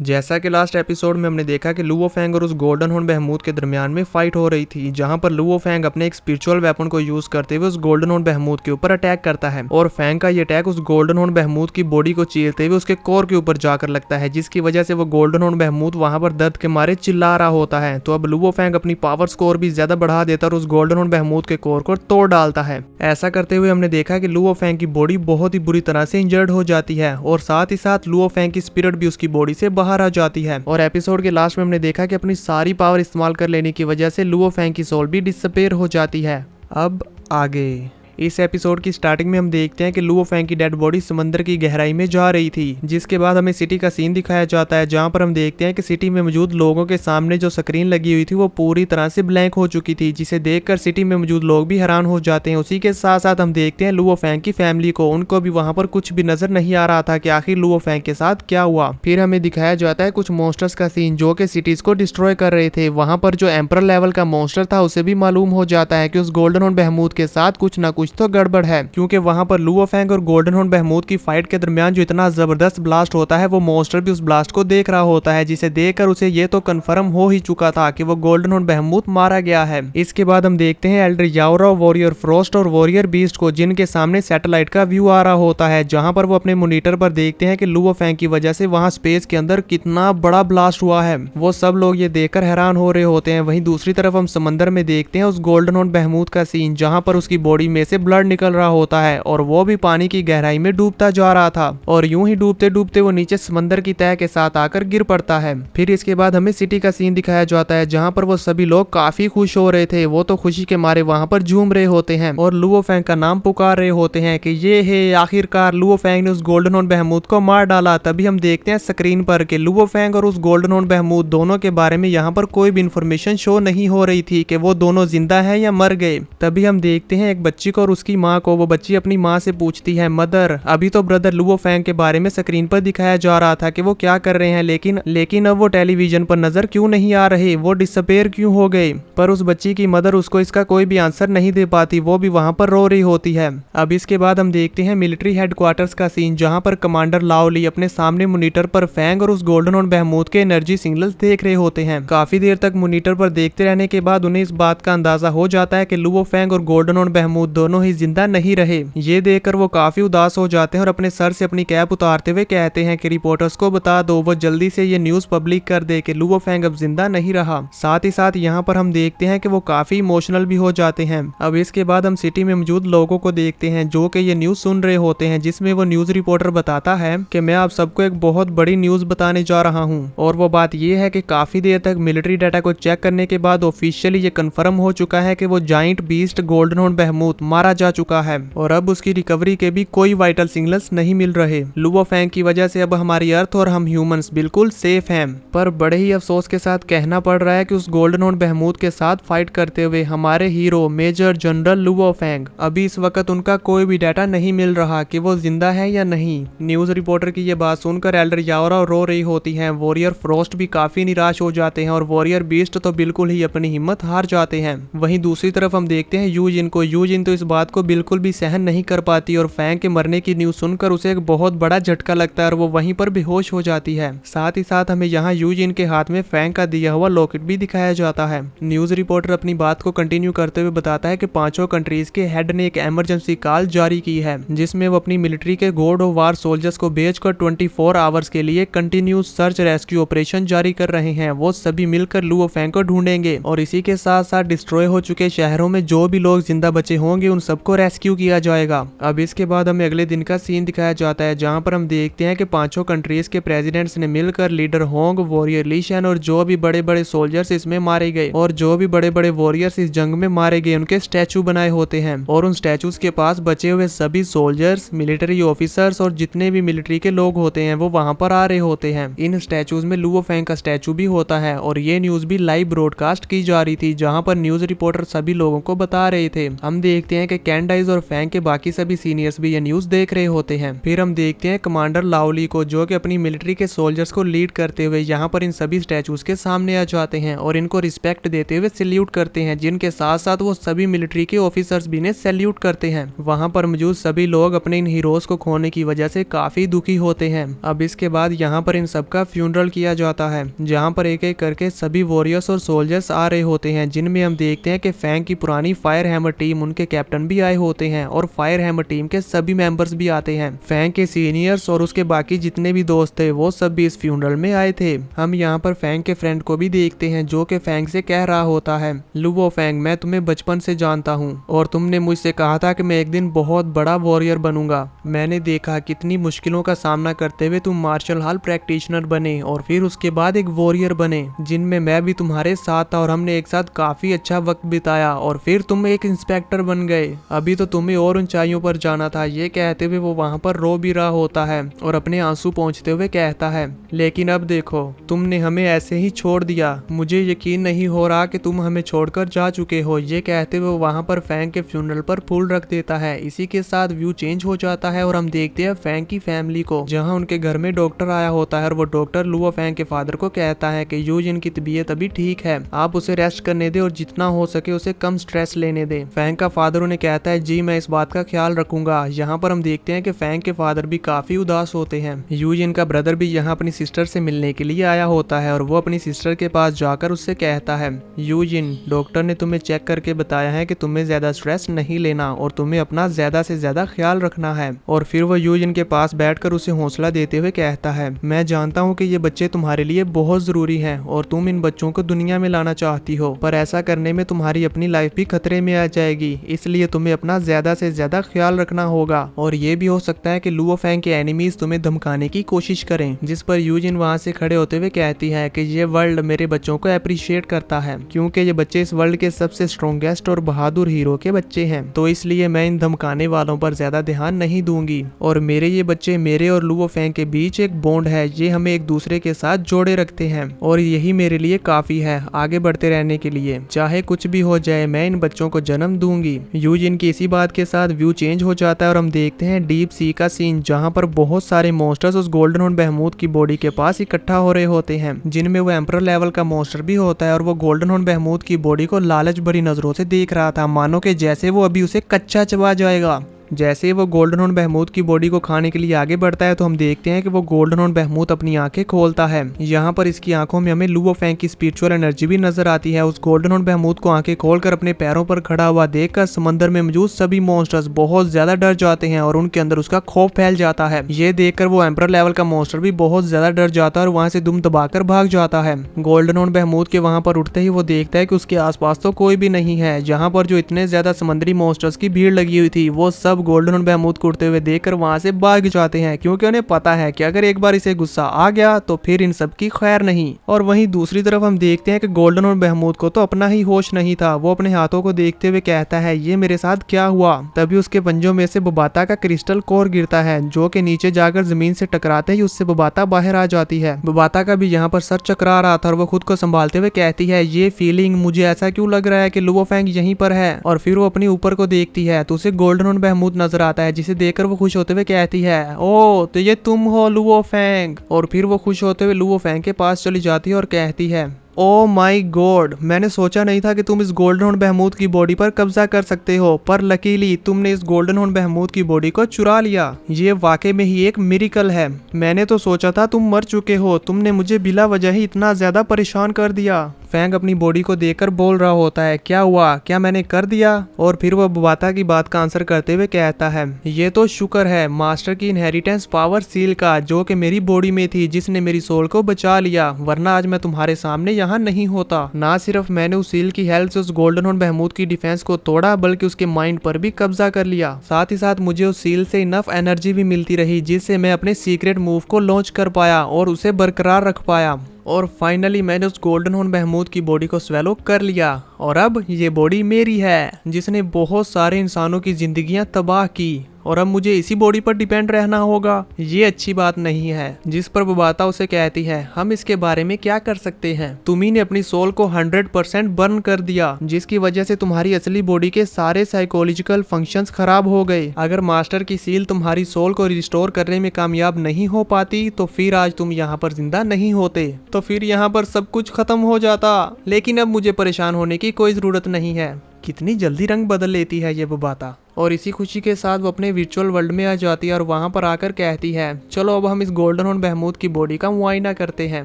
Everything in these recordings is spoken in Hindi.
जैसा कि लास्ट एपिसोड में हमने देखा कि लुओ फैंग और उस गोल्डन हॉर्न बहमूद के दरमियान में फाइट हो रही थी, जहां पर लुओ फैंग अपने एक स्पिरिचुअल वेपन को यूज करते हुए उस गोल्डन हॉर्न बहमूद के ऊपर अटैक करता है और फैंग का ये अटैक उस गोल्डन हॉर्न बहमूद की बॉडी को चीरते हुए उसके कोर के ऊपर जाकर लगता है, जिसकी वजह से वो गोल्डन हॉर्न बहमूद वहां पर दर्द के मारे चिल्ला रहा होता है। तो अब लुओ फैंग अपनी पावर स्कोर भी ज्यादा बढ़ा देता और उस गोल्डन हॉर्न बहमूद के कोर को तोड़ डालता है। ऐसा करते हुए हमने देखा कि लुओ फैंग की बॉडी बहुत ही बुरी तरह से इंजर्ड हो जाती है और साथ ही साथ लुओ फैंग की स्पिरिट भी उसकी बॉडी से बाहर आ जाती है। और एपिसोड के लास्ट में हमने देखा कि अपनी सारी पावर इस्तेमाल कर लेने की वजह से लुओ फैंग की सोल भी डिसअपीयर हो जाती है। अब आगे इस एपिसोड की स्टार्टिंग में हम देखते हैं कि लुओ फैंग की डेड बॉडी समंदर की गहराई में जा रही थी, जिसके बाद हमें सिटी का सीन दिखाया जाता है, जहां पर हम देखते हैं कि सिटी में मौजूद लोगों के सामने जो स्क्रीन लगी हुई थी वो पूरी तरह से ब्लैंक हो चुकी थी, जिसे देखकर सिटी में मौजूद लोग भी हैरान हो जाते हैं। उसी के साथ साथ हम देखते हैं लुओ फैंग की फैमिली को, उनको भी वहां पर कुछ भी नजर नहीं आ रहा था कि आखिर लुओ फैंग के साथ क्या हुआ। फिर हमें दिखाया जाता है कुछ मॉन्स्टर्स का सीन जो कि सिटीज को डिस्ट्रॉय कर रहे थे। वहां पर जो एम्परर लेवल का मॉन्स्टर था उसे भी मालूम हो जाता है कि उस गोल्डन हॉर्न बहमूद के साथ कुछ ना कुछ तो गड़बड़ है, क्योंकि वहां पर लुओ फैंग और गोल्डन हॉर्न बहमूद की फाइट के दरमियान जो इतना जबरदस्त ब्लास्ट होता है वो मॉन्स्टर भी उस ब्लास्ट को देख रहा होता है, जिसे देखकर उसे ये तो कंफर्म हो ही चुका था कि वो गोल्डन हॉर्न बहमूद मारा गया है। इसके बाद हम देखते हैं एल्डर याओरा, वॉरियर फ्रोस्ट और वॉरियर बीस्ट को, जिनके सामने सैटेलाइट का व्यू आ रहा होता है, जहां पर वो अपने मॉनिटर पर देखते हैं कि लुओ फैंग की वजह से वहां स्पेस के अंदर कितना बड़ा ब्लास्ट हुआ है। वो सब लोग ये देखकर हैरान हो रहे होते हैं। वहीं दूसरी तरफ हम समंदर में देखते हैं उस गोल्डन हॉर्न बहमूद का सीन, जहां पर उसकी बॉडी में से ब्लड निकल रहा होता है और वो भी पानी की गहराई में डूबता जा रहा था और यूं ही डूबते डूबते वो नीचे समंदर की तह के साथ आकर गिर पड़ता है। फिर इसके बाद हमें सिटी का सीन दिखाया जाता है, जहां पर वो सभी लोग काफी खुश हो रहे थे। वो तो खुशी के मारे वहां पर झूम रहे होते हैं और लुओ फैंग का नाम पुकार रहे होते हैं कि ये है आखिरकार लुओ फैंग ने उस गोल्डन हॉर्न बहमूद को मार डाला। तभी हम देखते हैं स्क्रीन पर कि लुओ फैंग और उस गोल्डन हॉर्न बहमूद दोनों के बारे में यहाँ पर कोई भी इंफॉर्मेशन शो नहीं हो रही थी कि वो दोनों जिंदा है या मर गए। तभी हम देखते हैं एक बच्ची को और उसकी माँ को। वो बच्ची अपनी माँ से पूछती है, मदर, अभी तो ब्रदर लुओ फैंग के बारे में स्क्रीन पर दिखाया जा रहा था कि वो क्या कर रहे हैं, लेकिन अब वो टेलीविजन पर नजर क्यों नहीं आ रहे, वो डिसअपीयर क्यों हो गए। पर उस बच्ची की मदर उसको इसका कोई भी आंसर नहीं दे पाती, वो भी वहां पर रो रही होती है। अब इसके बाद हम देखते हैं मिलिट्री हेडक्वार्टर्स का सीन, जहां पर कमांडर लाओ ली अपने सामने मॉनिटर पर फैंग और उस गोल्डन हॉर्न बहमूद के एनर्जी सिग्नल्स देख रहे होते हैं। काफी देर तक मॉनिटर पर देखते रहने के बाद उन्हें इस बात का अंदाजा हो जाता है कि लुओ फैंग और गोल्डन हॉर्न बहमूद दोनों ही जिंदा नहीं रहे। ये देखकर वो काफी उदास हो जाते हैं और अपने सर से अपनी कैप उतारते हुए कहते हैं कि रिपोर्टर्स को बता दो वो जल्दी से ये न्यूज पब्लिक कर दे कि लुओ फैंग अब जिंदा नहीं रहा। साथ ही साथ यहाँ पर हम देखते हैं कि वो काफी इमोशनल भी हो जाते हैं। अब इसके बाद हम सिटी में मौजूद लोगों को देखते हैं जो कि ये न्यूज सुन रहे होते हैं, जिसमें वो न्यूज रिपोर्टर बताता है कि मैं आप सबको एक बहुत बड़ी न्यूज बताने जा रहा हूँ। और वो बात ये है कि काफी देर तक मिलिट्री डाटा को चेक करने के बाद ऑफिशियली ये कंफर्म हो चुका है कि वो जाइंट बीस्ट गोल्डन हॉर्न बहमूद मारा जा चुका है और अब उसकी रिकवरी के भी कोई वाइटल सिग्नल्स नहीं मिल रहे। लुओ फैंग की वजह से अब हमारी अर्थ और हम ह्यूमंस बिल्कुल सेफ हैं। पर बड़े ही अफसोस के साथ कहना पड़ रहा है कि उस गोल्डन हॉर्न बहमूद के साथ फाइट करते हुए हमारे hero major general Luo Fang, अभी इस वक्त उनका कोई भी डाटा नहीं मिल रहा कि वो जिंदा है या नहीं। न्यूज रिपोर्टर की ये बात सुनकर एल्डर याओरा रो रही होती हैं। वॉरियर फ्रोस्ट भी काफी निराश हो जाते हैं और वॉरियर बीस्ट तो बिल्कुल ही अपनी हिम्मत हार जाते हैं। वहीं दूसरी तरफ हम देखते हैं यूजिन को। यूजिन तो इस बात को बिल्कुल भी सहन नहीं कर पाती और फैंग के मरने की न्यूज सुनकर उसे एक बहुत बड़ा झटका लगता है और वो वहीं पर बेहोश हो जाती है। साथ ही साथ हमें यहाँ यूजिन के हाथ में फैंग का दिया हुआ लॉकेट भी दिखाया जाता है। न्यूज रिपोर्टर अपनी बात को कंटिन्यू करते हुए बताता है कि पांचों कंट्रीज के हेड ने एक इमरजेंसी कॉल जारी की है, जिसमें वो अपनी मिलिट्री के गॉड ऑफ वार सोल्जर्स को भेजकर 24 आवर्स के लिए कंटिन्यू सर्च रेस्क्यू ऑपरेशन जारी कर रहे हैं। वो सभी मिलकर लुओ फैंग को ढूंढेंगे और इसी के साथ साथ डिस्ट्रॉय हो चुके शहरों में जो भी लोग जिंदा बचे होंगे उन सबको रेस्क्यू किया जाएगा। अब इसके बाद हमें अगले दिन का सीन दिखाया जाता है, जहां पर हम देखते हैं कि पांचों कंट्रीज के प्रेसिडेंट्स ने मिलकर लीडर होंग, वॉरियर लीशन और जो भी बड़े बड़े सोल्जर्स इसमें मारे गए और जो भी बड़े बड़े वॉरियर्स इस जंग में मारे गए उनके स्टैचू बनाए होते हैं और उन स्टैचूज के पास बचे हुए सभी सोल्जर्स, मिलिट्री ऑफिसर्स और जितने भी मिलिट्री के लोग होते हैं वो वहां पर आ रहे होते हैं। इन स्टैचूज में लुओ फैंग का स्टैचू भी होता है और ये न्यूज भी लाइव ब्रॉडकास्ट की जा रही थी, जहां पर न्यूज रिपोर्टर सभी लोगों को बता रहे थे। हम देखते हैं कि कैंडाइज और फैंग के बाकी सभी सीनियर्स भी ये न्यूज देख रहे होते हैं। फिर हम देखते हैं कमांडर लाओली को, जो कि अपनी मिलिट्री के सोल्जर्स को लीड करते हुए यहाँ पर इन सभी स्टैचूज के सामने आ जाते हैं और इनको रिस्पेक्ट देते हुए सैल्यूट करते हैं, जिनके साथ साथ वो सभी मिलिट्री के ऑफिसर्स भी ने सैल्यूट करते हैं। वहाँ पर मौजूद सभी लोग अपने इन हीरोज को खोने की वजह से काफी दुखी होते हैं। अब इसके बाद यहाँ पर इन सबका फ्यूनरल किया जाता है, जहाँ पर एक एक करके सभी वॉरियर्स और सोल्जर्स आ रहे होते हैं, जिनमें हम देखते हैं कि फैंग की पुरानी फायर हैमर टीम, उनके कैप्टन भी आए होते हैं और फायर हैमर टीम के सभी मेंबर्स भी आते हैं। फैंग के सीनियर्स और उसके बाकी जितने भी दोस्त थे वो सब भी इस फ्यूनरल में आए थे। हम यहाँ पर फैंग के फ्रेंड को भी देखते हैं, जो कि फैंग से कह रहा होता है, लुवो फैंग, मैं तुम्हें बचपन से जानता हूँ और तुमने मुझसे कहा था कि मैं एक दिन बहुत बड़ा वॉरियर बनूंगा। मैंने देखा कितनी मुश्किलों का सामना करते हुए तुम मार्शल आर्ट प्रैक्टिशनर बने और फिर उसके बाद एक वॉरियर बने, जिनमें मैं भी तुम्हारे साथ था और हमने एक साथ काफी अच्छा वक्त बिताया और फिर तुम एक इंस्पेक्टर बन गए। अभी तो तुम्हें और ऊंचाइयों पर जाना था। ये कहते हुए वो वहाँ पर रो भी रहा होता है और अपने आंसू पोंछते हुए कहता है, लेकिन अब देखो तुमने हमें ऐसे ही छोड़ दिया, मुझे यकीन नहीं हो रहा कि तुम हमें छोड़कर जा चुके हो। ये कहते हुए वहाँ पर फैंग के फ्यूनरल पर फूल रख देता है। इसी के साथ व्यू चेंज हो जाता है और हम देखते हैं फैंग की फैमिली को, जहाँ उनके घर में डॉक्टर आया होता है और वो डॉक्टर लुओ फैंग के फादर को कहता है कि यूजिन की तबीयत अभी ठीक है, आप उसे रेस्ट करने दे और जितना हो सके उसे कम स्ट्रेस लेने दे। फैंग का फादर उन्हें कहता है, जी मैं इस बात का ख्याल रखूंगा। यहाँ पर हम देखते हैं कि फैंग के फादर भी काफी उदास होते हैं। यूजिन का ब्रदर भी यहाँ अपनी सिस्टर से मिलने के लिए आया होता है और वो अपनी सिस्टर के पास जाकर उससे कहता है, यूजिन, डॉक्टर ने तुम्हें चेक करके बताया है कि तुम्हें ज्यादा स्ट्रेस नहीं लेना और तुम्हें अपना ज्यादा से ज्यादा ख्याल रखना है। और फिर वो यूजिन के पास बैठकर उसे हौसला देते हुए कहता है, मैं जानता हूँ कि ये बच्चे तुम्हारे लिए बहुत जरूरी हैं और तुम इन बच्चों को दुनिया में लाना चाहती हो, पर ऐसा करने में तुम्हारी अपनी लाइफ भी खतरे में आ जाएगी, इसलिए तुम्हें अपना ज्यादा से ज्यादा ख्याल रखना होगा। और ये भी हो सकता है कि लुओ फैंग के एनिमीज तुम्हें धमकाने की कोशिश करें। जिस पर यूजिन वहाँ से खड़े होते हुए कहती है कि ये वर्ल्ड मेरे बच्चों को अप्रिशिएट करता है, क्योंकि ये बच्चे इस वर्ल्ड के सबसे स्ट्रॉन्गेस्ट और बहादुर हीरो के बच्चे हैं, तो इसलिए मैं इन धमकाने वालों पर ज्यादा ध्यान नहीं दूंगी। और मेरे ये बच्चे, मेरे और लुओ फैंग के बीच एक बॉन्ड है, ये हमें एक दूसरे के साथ जोड़े रखते हैं और यही मेरे लिए काफी है आगे बढ़ते रहने के लिए। चाहे कुछ भी हो जाए मैं इन बच्चों को जन्म दूंगी। यूजिन की इसी बात के साथ व्यू चेंज हो जाता है और हम देखते हैं डीप सी का सीन, जहाँ पर बहुत सारे मॉन्स्टर्स उस गोल्डन हॉर्न बेहमूथ की बॉडी के पास इकट्ठा हो रहे होते हैं, जिनमें वो एम्परर लेवल का मॉन्स्टर भी होता है और वो गोल्डन हॉर्न बेहमूथ की बॉडी को लालच भरी नजरों से देख रहा था, मानो कि जैसे वो अभी उसे कच्चा चबा जाएगा। जैसे ही वो गोल्डन हॉर्न बेहमूथ की बॉडी को खाने के लिए आगे बढ़ता है तो हम देखते हैं कि वो गोल्डन हॉर्न बेहमूथ अपनी आंखें खोलता है। यहाँ पर इसकी आंखों में हमें लुओ फैंग की स्पिरिचुअल एनर्जी भी नजर आती है। उस गोल्डन हॉर्न बेहमूथ को आंखें खोलकर अपने पैरों पर खड़ा हुआ देखकर समंदर में मौजूद सभी मॉन्स्टर्स बहुत ज्यादा डर जाते हैं और उनके अंदर उसका खौफ फैल जाता है। ये देखकर वो एम्परर लेवल का मॉन्स्टर भी बहुत ज्यादा डर जाता है और वहाँ से दुम दबाकर भाग जाता है। गोल्डन हॉर्न बेहमूथ के वहाँ पर उठते ही वो देखता है कि उसके आसपास तो कोई भी नहीं है। जहाँ पर जो इतने ज्यादा समुद्री मॉन्स्टर्स की भीड़ लगी हुई थी वो सब गोल्डन हॉर्न बेहमूथ उड़ते हुए देखकर वहां से भाग जाते हैं, क्योंकि उन्हें पता है कि अगर एक बार इसे गुस्सा आ गया तो फिर इन सब की खैर नहीं। और वहीं दूसरी तरफ हम देखते हैं कि गोल्डन और बेहमूद को तो अपना ही होश नहीं था। वो अपने हाथों को देखते हुए कहता है, ये मेरे साथ क्या हुआ। तभी उसके पंजों में से बबाता का क्रिस्टल कोर गिरता है, जो कि नीचे जाकर जमीन से टकराते ही उससे बबाता बाहर आ जाती है। बबाता का भी यहाँ पर सर चकरा रहा था और वो खुद को संभालते हुए कहती है, ये फीलिंग, मुझे ऐसा क्यों लग रहा है कि लुओ फैंग यहीं पर है। और फिर वो अपनी ऊपर को देखती है तो उसे गोल्डन और बेहमूद नजर आता है, जिसे देखकर वो खुश होते हुए कहती है, ओ तो ये तुम हो लुओ फैंग। और फिर वो खुश होते हुए लुओ फैंग के पास चली जाती है और कहती है, ओ माई गॉड, मैंने सोचा नहीं था कि तुम इस गोल्डन हॉर्न बेहमूद की बॉडी पर कब्जा कर सकते हो, पर लकीली तुमने इस गोल्डन हॉर्न बेहमूद की बॉडी को चुरा लिया। ये वाकई में ही एक मिरेकल है। मैंने तो सोचा था तुम मर चुके हो, तुमने मुझे बिला वजह ही इतना ज्यादा परेशान कर दिया। फैंग अपनी बॉडी को देखकर बोल रहा होता है, क्या हुआ, क्या मैंने कर दिया। और फिर वो बबाता की बात का आंसर करते हुए कहता है, ये तो शुक्र है मास्टर की इनहेरिटेंस पावर सील का, जो कि मेरी बॉडी में थी, जिसने मेरी सोल को बचा लिया, वरना आज मैं तुम्हारे सामने यहाँ नहीं होता। ना सिर्फ मैंने उस सील की हेल्प से उस गोल्डन हॉर्न बेहमूद की डिफेंस को तोड़ा, बल्कि उसके माइंड पर भी कब्जा कर लिया। साथ ही साथ मुझे उस सील से इनफ एनर्जी भी मिलती रही, जिससे मैं अपने सीक्रेट मूव को लॉन्च कर पाया और उसे बरकरार रख पाया। और फाइनली मैंने उस गोल्डन हॉर्न बेहमूद की बॉडी को स्वेलो कर लिया और अब ये बॉडी मेरी है, जिसने बहुत सारे इंसानों की जिंदगियां तबाह की। और अब मुझे इसी बॉडी पर डिपेंड रहना होगा। ये अच्छी बात नहीं है। जिस पर बुबाता उसे कहती है, हम इसके बारे में क्या कर सकते हैं? तुम्ही ने अपनी सोल को 100% बर्न कर दिया, जिसकी वजह से तुम्हारी असली बॉडी के सारे साइकोलॉजिकल फंक्शंस खराब हो गए। अगर मास्टर की सील तुम्हारी सोल को रिस्टोर करने में कामयाब नहीं हो पाती तो फिर आज तुम यहाँ पर जिंदा नहीं होते, तो फिर यहाँ पर सब कुछ खत्म हो जाता। लेकिन अब मुझे परेशान होने की कोई जरूरत नहीं है। कितनी जल्दी रंग बदल लेती है ये बुबाता। और इसी खुशी के साथ वो अपने वर्चुअल वर्ल्ड में आ जाती है और वहां पर आकर कहती है, चलो अब हम इस गोल्डन हॉर्न बहमूद की बॉडी का मुआयना करते हैं।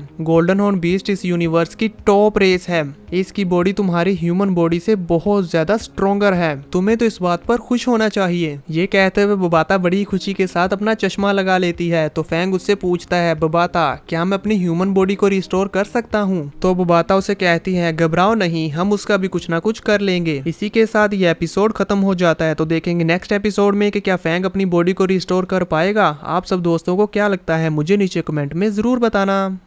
गोल्डन हॉर्न बीस्ट इस यूनिवर्स की टॉप रेस है। इसकी बॉडी तुम्हारी ह्यूमन बॉडी से बहुत ज्यादा स्ट्रोंगर है। तुम्हें तो इस बात पर खुश होना चाहिए। ये कहते हुए बुबाता बड़ी खुशी के साथ अपना चश्मा लगा लेती है। तो फैंग उससे पूछता है, बुबाता क्या मैं अपनी ह्यूमन बॉडी को रिस्टोर कर सकता हूँ? तो बुबाता उसे कहती है, घबराओ नहीं, हम उसका भी कुछ ना कुछ कर लेंगे। इसी के साथ ये एपिसोड खत्म हो जाता है। तो देखेंगे नेक्स्ट एपिसोड में कि क्या फैंग अपनी बॉडी को रिस्टोर कर पाएगा। आप सब दोस्तों को क्या लगता है मुझे नीचे कमेंट में जरूर बताना।